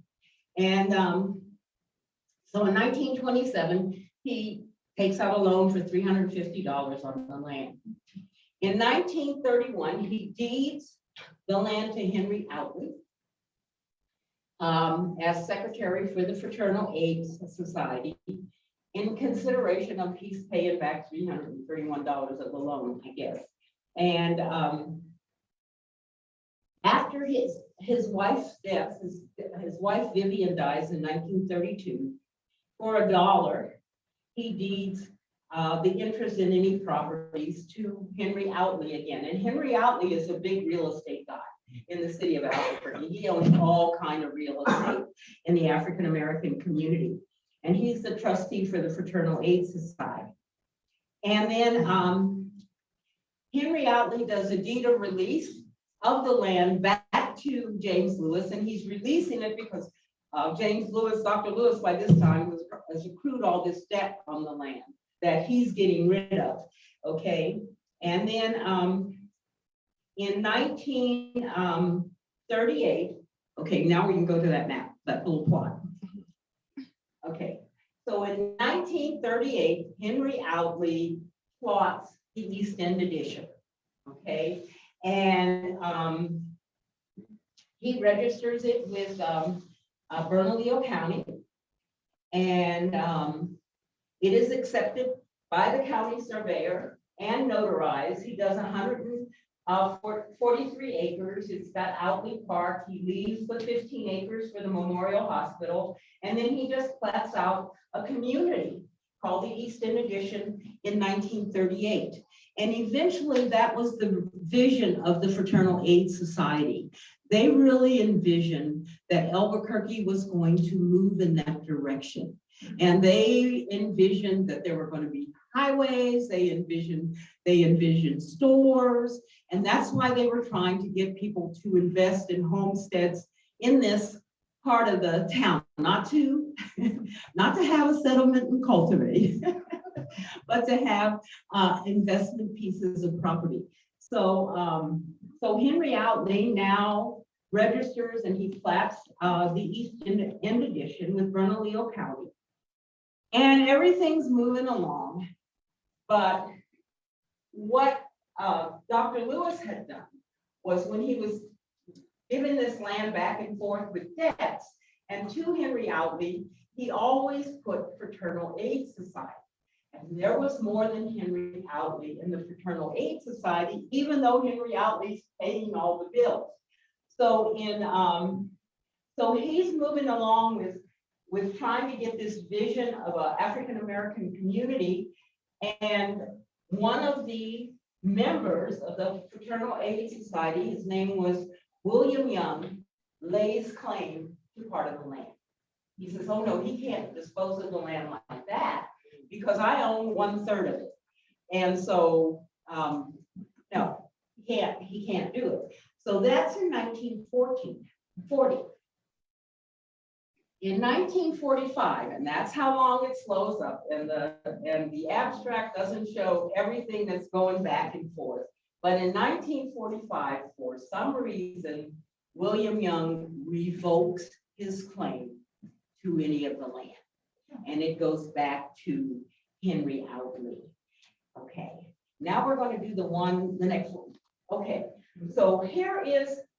And so in 1927, he takes out a loan for $350 on the land. In 1931, he deeds the land to Henry Outley. as secretary for the Fraternal Aid Society in consideration of he's paying back $331 of the loan, I guess. And after his wife's death, his wife Vivian dies in 1932, for $1, he deeds the interest in any properties to Henry Outley again. And Henry Outley is a big real estate guy in the city of Albuquerque. He owns all kind of real estate in the African-American community. And he's the trustee for the Fraternal Aid Society. And then Henry Outley does a deed of release of the land back to James Lewis, and he's releasing it because James Lewis, Dr. Lewis, by this time has accrued all this debt on the land that he's getting rid of, okay? And then in 1938, okay, now we can go to that map, that little plot. Okay, so in 1938, Henry Outley plots the East End Addition, okay? And he registers it with Bernalillo County, and it is accepted by the county surveyor and notarized. He does 143 acres. It's got Outley Park. He leaves the 15 acres for the Memorial Hospital, and then he just plats out a community called the East End Addition in 1938. And eventually that was the vision of the Fraternal Aid Society. They really envisioned that Albuquerque was going to move in that direction. And they envisioned that there were going to be highways, they envisioned stores, and that's why they were trying to get people to invest in homesteads in this part of the town, not to have a settlement and cultivate, but to have investment pieces of property. So, so Henry Outley now registers and he plats the East End Addition with Bernalillo County. And everything's moving along. But what Dr. Lewis had done was when he was giving this land back and forth with debts, and to Henry Outley, he always put Fraternal Aid Society. And there was more than Henry Outley in the Fraternal Aid Society, even though Henry Outley's paying all the bills. So so he's moving along with trying to get this vision of an African-American community. And one of the members of the Fraternal Aid Society, his name was William Young, lays claim to part of the land. He says, oh no, he can't dispose of the land like that because I own 1/3 of it. And so, no, he can't do it. So that's in 1940. In 1945, and that's how long it slows up, and the abstract doesn't show everything that's going back and forth. But in 1945, for some reason, William Young revokes his claim to any of the land. And it goes back to Henry Outley. Okay, now we're going to do the next one. Okay, so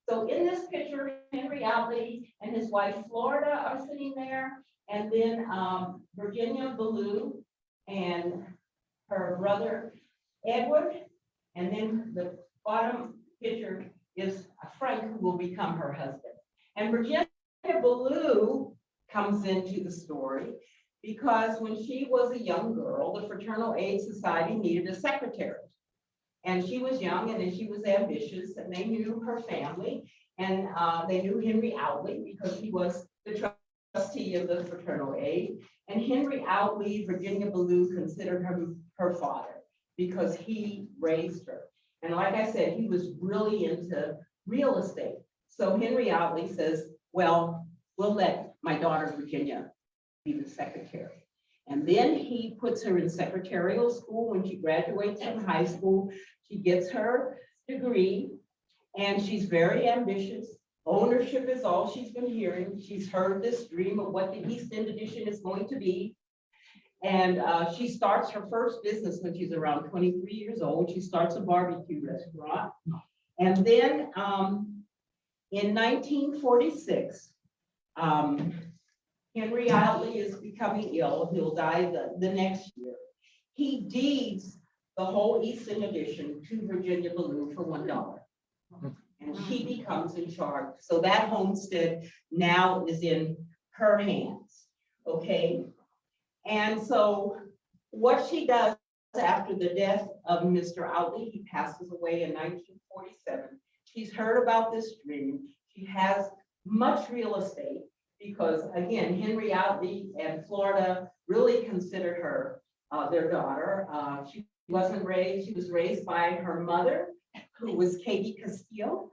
so in this picture, Henry Outley and his wife Florida are sitting there, and then Virginia Ballou and her brother Edward, and then the bottom picture is Frank, who will become her husband. And Virginia Ballou comes into the story because when she was a young girl, the Fraternal Aid Society needed a secretary. And she was young and she was ambitious, and they knew her family, and they knew Henry Outley because he was the trustee of the Fraternal Aid. And Henry Outley, Virginia Ballou considered him her father because he raised her. And like I said, he was really into real estate. So Henry Outley says, well, we'll let my daughter Virginia be the secretary. And then he puts her in secretarial school. When she graduates from high school, she gets her degree, and she's very ambitious. Ownership is all she's been hearing. She's heard this dream of what the East End Addition is going to be. And she starts her first business when she's around 23 years old. She starts a barbecue restaurant. And then in 1946, Henry Outley is becoming ill. He'll die the next year. He deeds the whole Easton Addition to Virginia Ballou for $1. And she becomes in charge. So that homestead now is in her hands, okay? And so what she does after the death of Mr. Outley, he passes away in 1947. She's heard about this dream. She has much real estate because, again, Henry Outley and Florida really considered her their daughter. She was raised by her mother, who was Katie Castillo,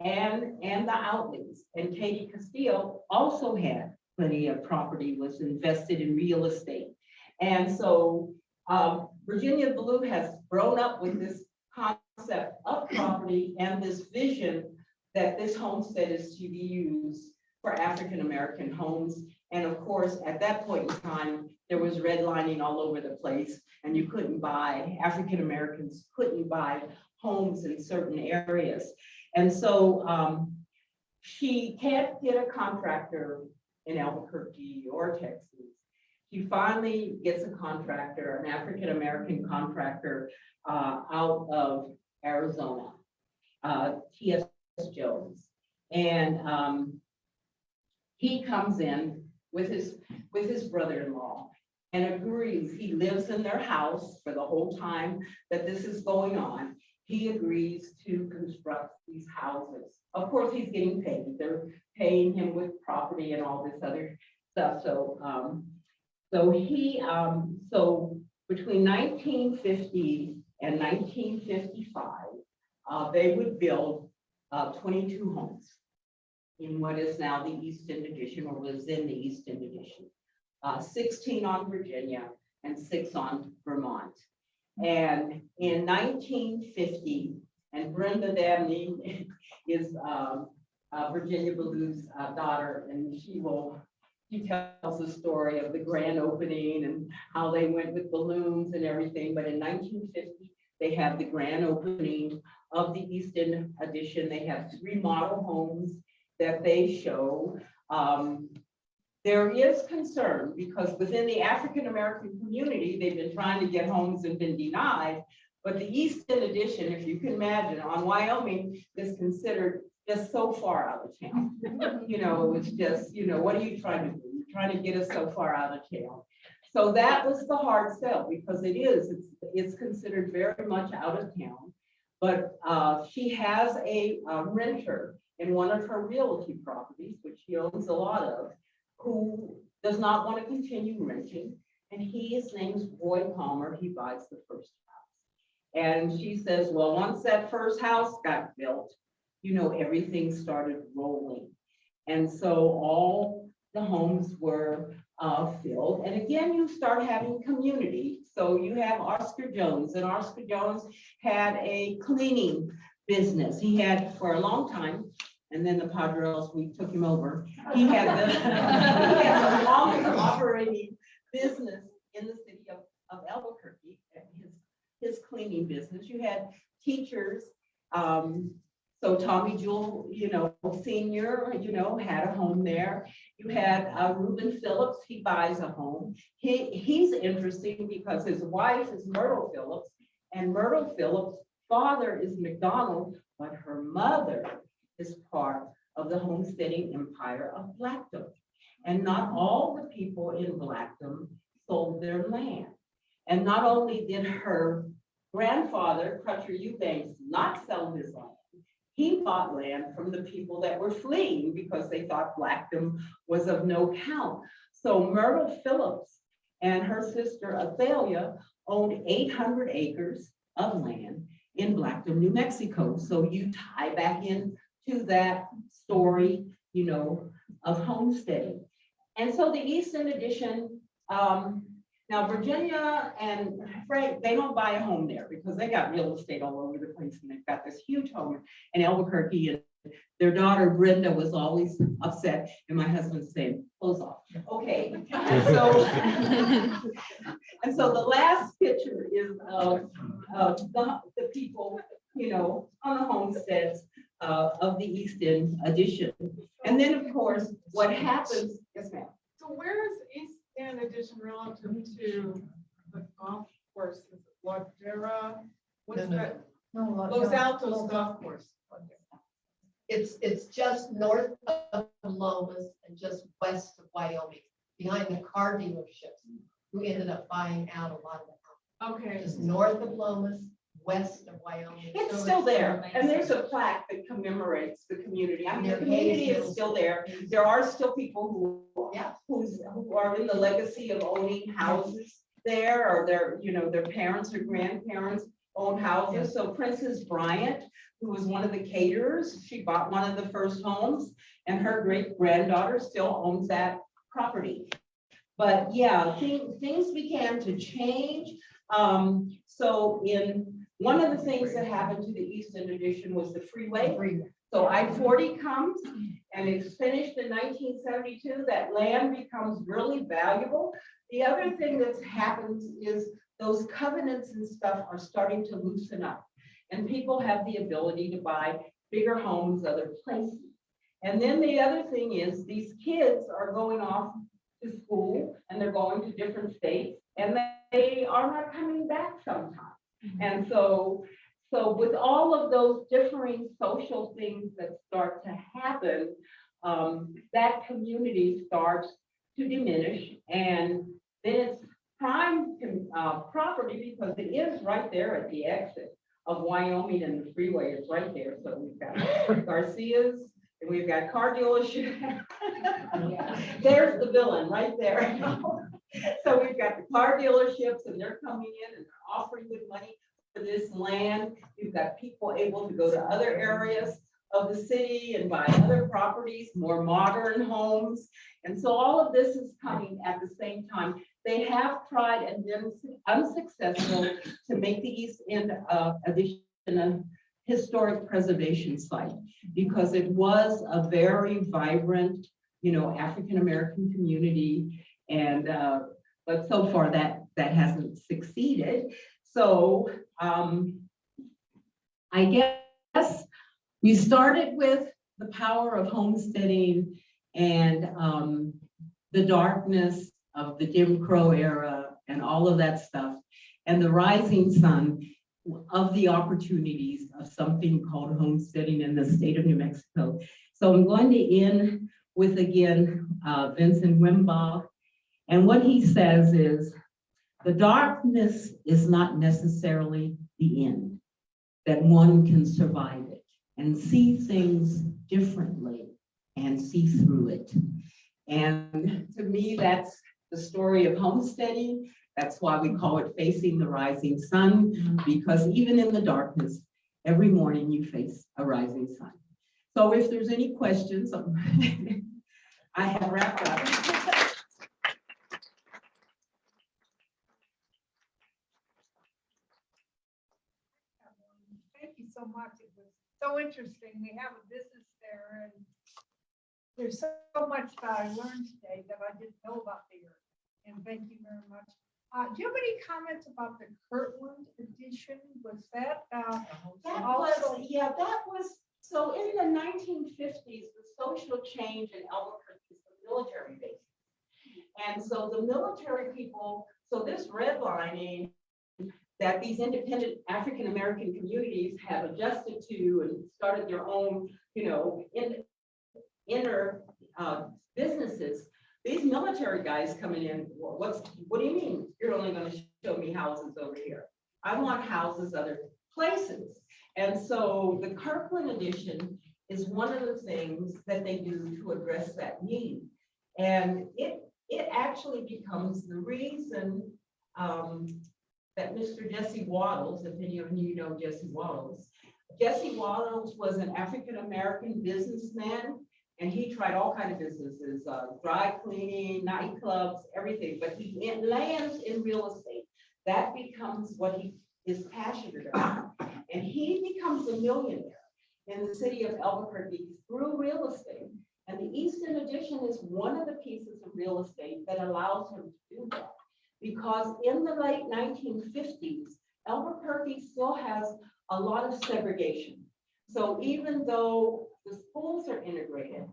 and the Outleys. And Katie Castillo also had plenty of property, was invested in real estate. And so Virginia Ballou has grown up with this concept of property and this vision that this homestead is to be used for African-American homes. And of course, at that point in time, there was redlining all over the place, and you couldn't buy, African-Americans couldn't buy homes in certain areas. And so she can't get a contractor in Albuquerque or Texas. She finally gets a contractor, an African-American contractor out of Arizona, T.S. Jones. And he comes in with his brother-in-law and agrees. He lives in their house for the whole time that this is going on. He agrees to construct these houses. Of course, he's getting paid. They're paying him with property and all this other stuff. So, so between 1950 and 1955, they would build 22 homes in what is now the Easton Addition, or was in the Easton Addition. 16 on Virginia and 6 on Vermont. And in 1950, and Brenda Dabney is Virginia Ballou's daughter, and she tells the story of the grand opening and how they went with balloons and everything. But in 1950, they have the grand opening of the Easton Addition. They have 3 model homes that they show. There is concern because within the African-American community, they've been trying to get homes and been denied. But the Easton Addition, if you can imagine, on Wyoming, is considered just so far out of town. You know, it was just, you know, what are you trying to do? You're trying to get us so far out of town. So that was the hard sell because it's considered very much out of town. But she has a renter in one of her realty properties, which she owns a lot of, who does not want to continue renting. And his name's Roy Palmer. He buys the first house. And she says, well, once that first house got built, you know, everything started rolling. And so all the homes were filled. And again, you start having community. So you have Oscar Jones, and Oscar Jones had a cleaning business. He had for a long time, and then the Powdrells, we took him over. He had the longest operating business in the city of Albuquerque, his cleaning business. You had teachers. So Tommy Jewell, you know, Senior, you know, had a home there. You had Reuben Phillips, he buys a home. He's interesting because his wife is Myrtle Phillips, and Myrtle Phillips' father is McDonald, but her mother is part of the homesteading empire of Blackdom. And not all the people in Blackdom sold their land. And not only did her grandfather, Crutcher Eubanks, not sell his land, he bought land from the people that were fleeing because they thought Blackdom was of no count. So Myrtle Phillips and her sister Athalia owned 800 acres of land in Blackdom, New Mexico. So you tie back in to that story, you know, of homesteading. And so the Easton Addition, now Virginia and Frank, they don't buy a home there because they got real estate all over the place, and they've got this huge home in Albuquerque, and their daughter Brenda was always upset, and my husband's saying, close off. Okay, and so the last picture is of the people, you know, on the homesteads of the Easton Addition. And then, of course, what happens, yes, ma'am. So where is East End Edition relative to the golf course? Is it Ladera? What's No. that? No, Los Altos Golf Course. It's just north of Lomas and just west of Wyoming, behind the car dealerships, who ended up buying out a lot of the Okay. houses. Just north of Lomas, west of Wyoming. It's So still there, and there's a plaque that commemorates the community. I mean, the community is still there. There are still people Yeah. who are in the legacy of owning houses there, or their parents or grandparents own houses. So Princess Bryant, who was one of the caterers, she bought one of the first homes, and her great granddaughter still owns that property. But yeah, things began to change. So one of the things that happened to the East End Addition was the freeway. So I-40 comes and it's finished in 1972. That land becomes really valuable. The other thing that happens is those covenants and stuff are starting to loosen up. And people have the ability to buy bigger homes other places. And then the other thing is these kids are going off to school and they're going to different states and they are not coming back sometimes. And so with all of those differing social things that start to happen, that community starts to diminish, and then it's prime property because it is right there at the exit of Wyoming, and the freeway is right there. So we've got Garcia's and we've got car dealership. There's the villain right there. So we've got the car dealerships and they're coming in and they're offering good money for this land. You've got people able to go to other areas of the city and buy other properties, more modern homes. And so all of this is coming at the same time. They have tried and been unsuccessful to make the East End Addition a historic preservation site, because it was a very vibrant, African-American community. And but so far that hasn't succeeded. So I guess we started with the power of homesteading and the darkness of the Jim Crow era and all of that stuff, and the rising sun of the opportunities of something called homesteading in the state of New Mexico. So I'm going to end with, again, Vincent Wimbaugh. And what he says is, the darkness is not necessarily the end, that one can survive it and see things differently and see through it. And to me, that's the story of homesteading. That's why we call it Facing the Rising Sun, because even in the darkness, every morning you face a rising sun. So if there's any questions, I have wrapped up. Thank you so much. It was so interesting. We have a business there, and there's so much that I learned today that I didn't know about the earth. And thank you very much. Do you have any comments about the Kirtland edition? Was that That was, so in the 1950s, the social change in Albuquerque is the military base. And so the military people, so this redlining that these independent African-American communities have adjusted to and started their own, inner businesses. These military guys coming in, what do you mean you're only going to show me houses over here? I want houses other places. And so the Kirkland edition is one of the things that they do to address that need. And it actually becomes the reason that Mr. Jesse Waddles, if any of you know Jesse Waddles was an African-American businessman. And he tried all kinds of businesses, dry cleaning, nightclubs, everything, but he lands in real estate. That becomes what he is passionate about. And he becomes a millionaire in the city of Albuquerque through real estate. And the East End Addition is one of the pieces of real estate that allows him to do that. Because in the late 1950s, Albuquerque still has a lot of segregation. So even though the schools are integrated,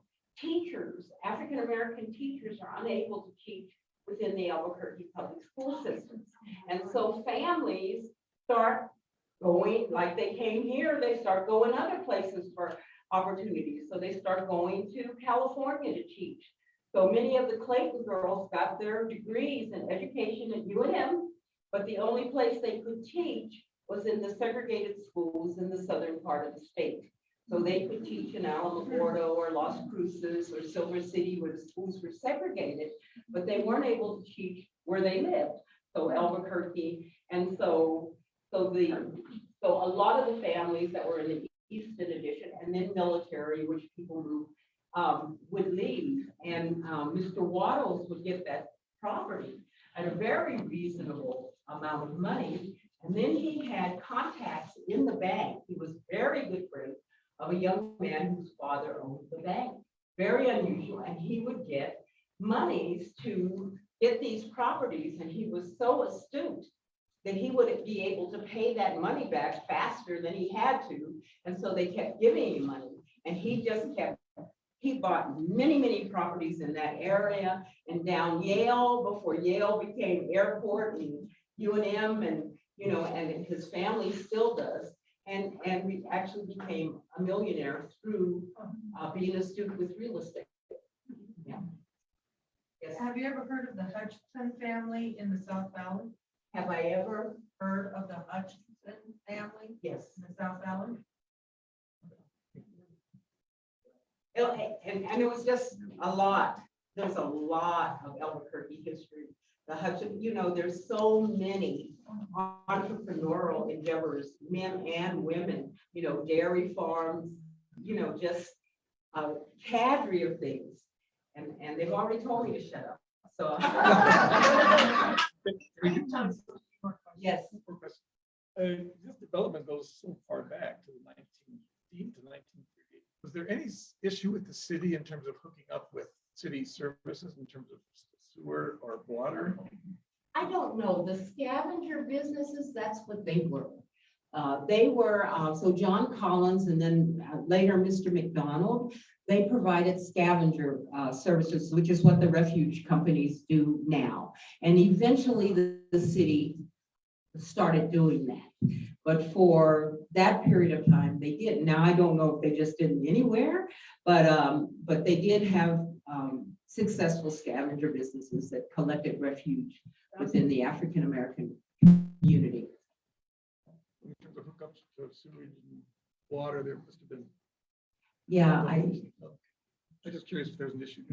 teachers, African-American teachers are unable to teach within the Albuquerque public school systems. And so families start going, like they came here, they start going other places for opportunities. So they start going to California to teach. So many of the Clayton girls got their degrees in education at UNM, but the only place they could teach was in the segregated schools in the southern part of the state. So they could teach in Alamogordo or Las Cruces or Silver City where the schools were segregated, but they weren't able to teach where they lived. So Albuquerque, and so a lot of the families that were in the East in addition, and then military, which people moved, would leave, and Mr. Waddles would get that property at a very reasonable amount of money. And then he had contacts in the bank. He was very good friends of a young man whose father owned the bank. Very unusual, and he would get monies to get these properties, and he was so astute that he would be able to pay that money back faster than he had to, and so they kept giving him money, and he bought many, many properties in that area and down Yale before Yale became airport and UNM, and and his family still does. And we actually became a millionaire through being astute with real estate. Yeah. Yes. Have you ever heard of the Hutchinson family in the South Valley? Have I ever? Heard of the Hutchinson family Yes. in the South Valley? And it was just a lot. There's a lot of Albuquerque history. The Hutchinson, there's so many entrepreneurial endeavors, men and women, dairy farms, just a cadre of things. And they've already told me to shut up. So. Yes. This development goes so far back to 1915 to 1938. Was there any issue with the city in terms of hooking up with city services in terms of sewer or water? I don't know. The scavenger businesses, that's what they were. So John Collins and then later Mr. McDonald, they provided scavenger services, which is what the refuge companies do now. And eventually the city started doing that. But for that period of time, they didn't. Now, I don't know if they just didn't anywhere, but they did have successful scavenger businesses that collected refuge within the African-American community. In terms of hookups to sewage and water, there must have been. Yeah, I'm just curious if there's an issue.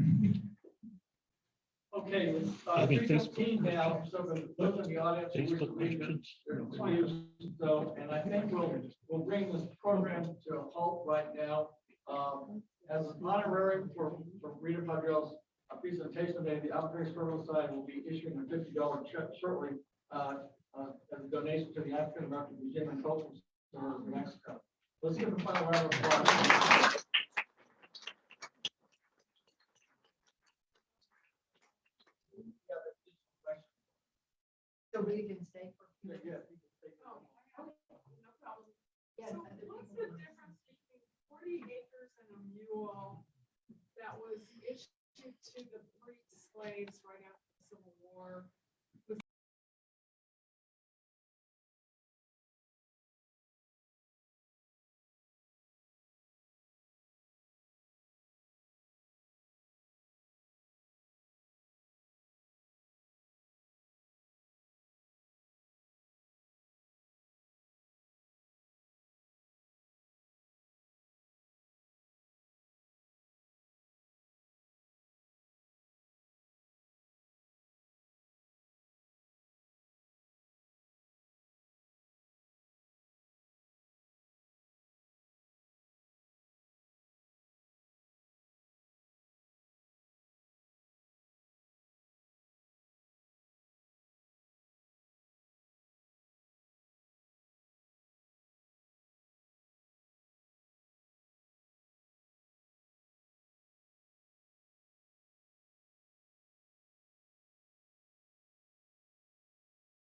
Okay, Any 3:15 now, so for those in the audience who wish to Facebook leave questions? their excuse, so, and I think we'll bring this program to a halt right now. As an honorarium for Rita Powdrell's presentation today, the Albuquerque Historical Society will be issuing a $50 check shortly as a donation to the African American Museum and Cultural Center of Mexico. Let's give a final round of applause. So we can stay for. Yeah, yeah. Yes, So I think what's we the can- difference between 40 acres and a mule that was issued to the freed slaves right after the Civil War